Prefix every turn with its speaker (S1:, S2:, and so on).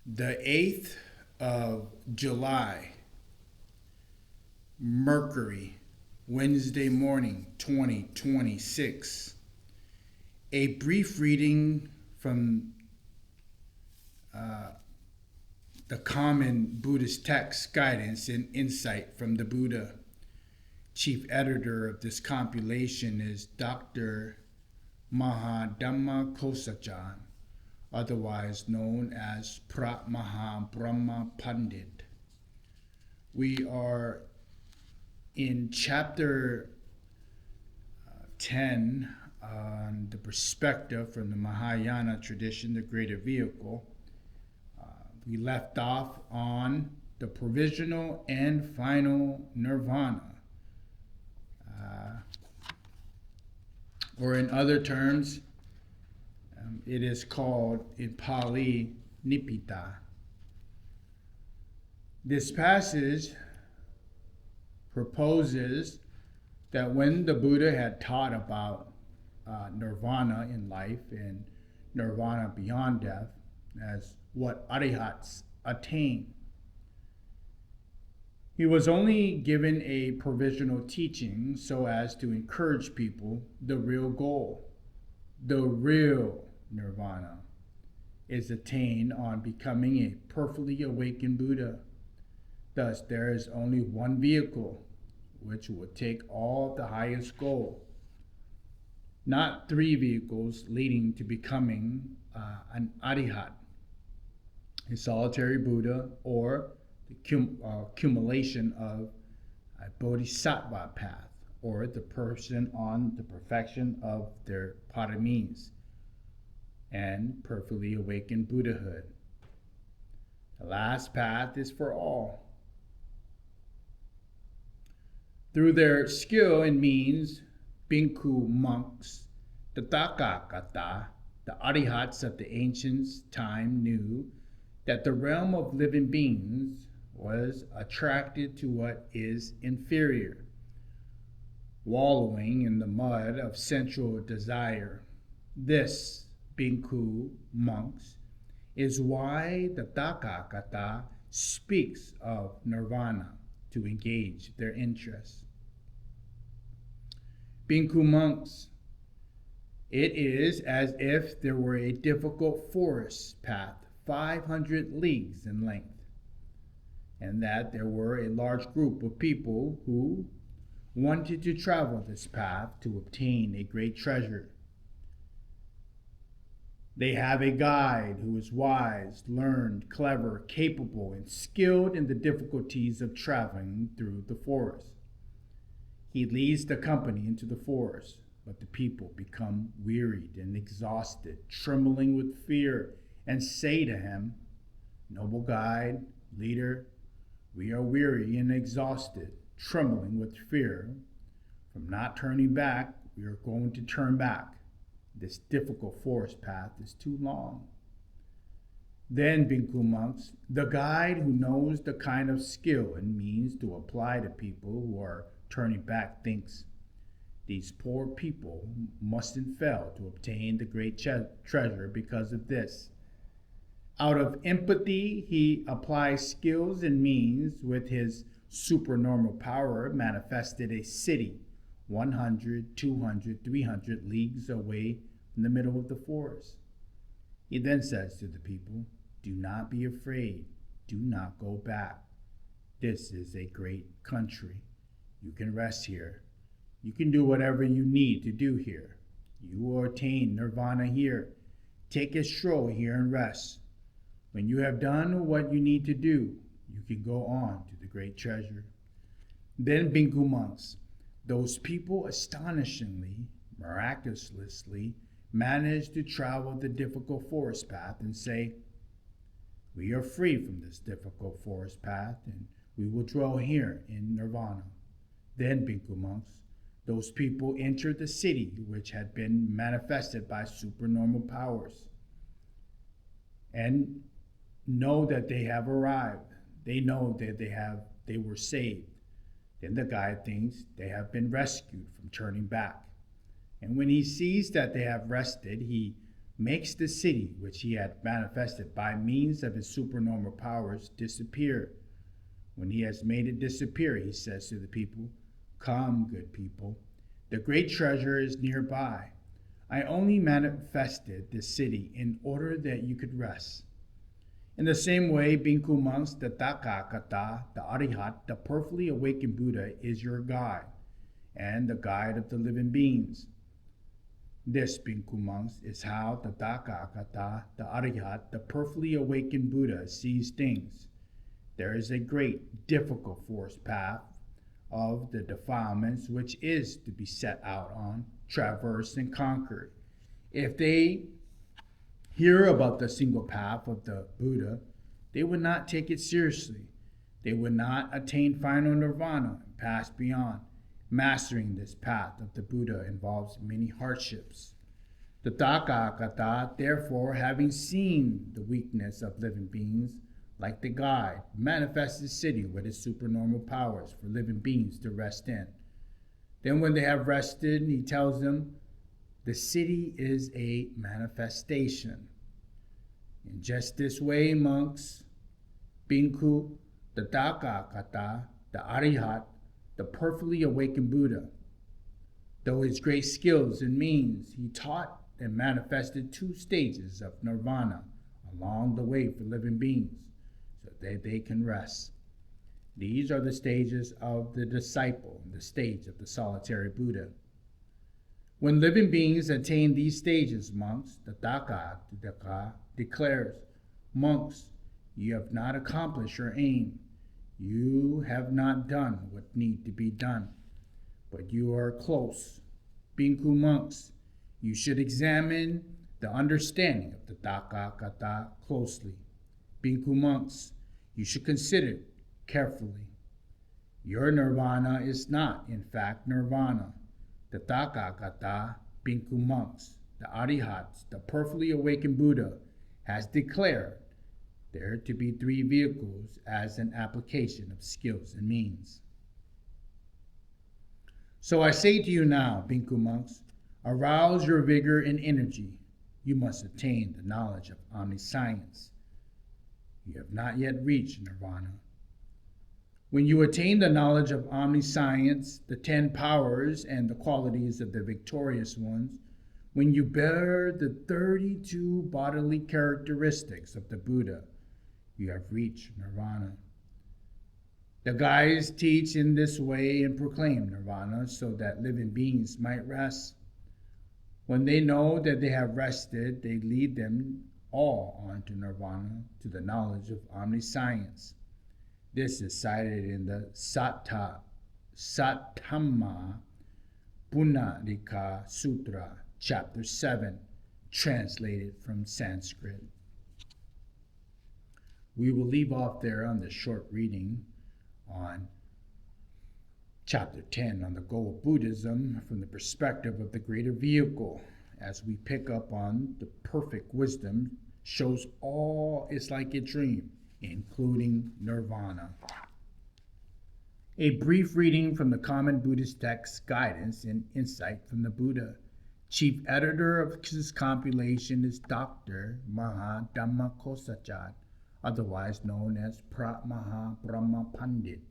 S1: The 8th of July, Mercury, Wednesday morning, 2026. A brief reading from the common Buddhist text, guidance and insight from the Buddha. Chief editor of this compilation is Dr. Mahadhamma Kosajan, otherwise known as Maha Brahma Pandit. We are in chapter 10 on the perspective from the Mahayana tradition, the greater vehicle. We left off on the provisional and final nirvana, or in other terms, it is called in Pali Nibbita. This passage proposes that when the Buddha had taught about nirvana in life and nirvana beyond death as what arihats attain, he was only given a provisional teaching so as to encourage people the real goal, the real nirvana, is attained on becoming a perfectly awakened Buddha. Thus, there is only one vehicle which will take all the highest goal, not three vehicles leading to becoming an arihat, a solitary Buddha, or the accumulation of a bodhisattva path, or the person on the perfection of their paramis and perfectly awakened Buddhahood. The last path is for all. Through their skill and means, bhikkhu monks, the Tathagata, the arihats of the ancient time, knew that the realm of living beings was attracted to what is inferior, wallowing in the mud of sensual desire. This, bhikkhu monks, is why the Tathagata speaks of nirvana to engage their interests. Bhikkhu monks, it is as if there were a difficult forest path 500 leagues in length, and that there were a large group of people who wanted to travel this path to obtain a great treasure. They have a guide who is wise, learned, clever, capable, and skilled in the difficulties of traveling through the forest. He leads the company into the forest, but the people become wearied and exhausted, trembling with fear, and say to him, "Noble guide, leader, we are weary and exhausted, trembling with fear. From not turning back, we are going to turn back. This difficult forest path is too long." Then, bhikkhu monks, the guide who knows the kind of skill and means to apply to people who are turning back thinks, "These poor people mustn't fail to obtain the great treasure because of this." Out of empathy, he applies skills and means. With his supernormal power, manifested a city 100, 200, 300 leagues away in the middle of the forest. He then says to the people, "Do not be afraid. Do not go back. This is a great country. You can rest here. You can do whatever you need to do here. You will attain nirvana here. Take a stroll here and rest. When you have done what you need to do, you can go on to the great treasure." Then, bhikkhu monks, those people astonishingly, miraculously manage to travel the difficult forest path and say, "We are free from this difficult forest path, and we will dwell here in nirvana." Then, bhikkhu monks, those people enter the city which had been manifested by supernormal powers and know that they have arrived. They know that they were saved. Then the guide thinks they have been rescued from turning back. And when he sees that they have rested, he makes the city which he had manifested by means of his supernormal powers disappear. When he has made it disappear, he says to the people, "Come, good people, the great treasure is nearby. I only manifested this city in order that you could rest." In the same way, Bhikkhu monks, the Tathagata, the Arihat, the perfectly awakened Buddha is your guide and the guide of the living beings. This, Bhikkhu monks, is how the Tathagata, the Arihat, the perfectly awakened Buddha sees things. There is a great, difficult forest path of the defilements which is to be set out on, traversed, and conquered. If they hear about the single path of the Buddha, they would not take it seriously. They would not attain final nirvana and pass beyond. Mastering this path of the Buddha involves many hardships. The Tathagata, therefore, having seen the weakness of living beings, like the guide, manifests the city with his supernormal powers for living beings to rest in. Then when they have rested, he tells them, the city is a manifestation. In just this way, monks, Bhikkhu, the Tathagata, the Arihat, the perfectly awakened Buddha, though his great skills and means, he taught and manifested 2 stages of nirvana along the way for living beings, so that they can rest. These are the stages of the disciple, the stage of the solitary Buddha. When living beings attain these stages, monks, the Tathagata declares, "Monks, you have not accomplished your aim. You have not done what need to be done, but you are close. Bhikkhu monks, you should examine the understanding of the Tathagata closely. Bhikkhu monks, you should consider it carefully. Your nirvana is not, in fact, nirvana. The Tathagata, Bhikkhu monks, the Arihats, the perfectly awakened Buddha, has declared there to be 3 vehicles as an application of skills and means. So I say to you now, Bhikkhu monks, arouse your vigor and energy. You must attain the knowledge of omniscience. You have not yet reached nirvana. When you attain the knowledge of omniscience, the 10 powers and the qualities of the victorious ones, when you bear the 32 bodily characteristics of the Buddha, you have reached nirvana. The guides teach in this way and proclaim nirvana so that living beings might rest. When they know that they have rested, they lead them all on to nirvana, to the knowledge of omniscience. This is cited in the Saddharma-puṇḍarīka Sūtra, ch.7, translated from Sanskrit. We will leave off there on the short reading on chapter 10 on the goal of Buddhism from the perspective of the greater vehicle, as we pick up on the perfect wisdom shows all is like a dream, including nirvana. A brief reading from the Common Buddhist Text, Guidance and Insight from the Buddha. Chief editor of this compilation is Dr. Maha Dhammacosachat, otherwise known as Maha Brahma Pandit.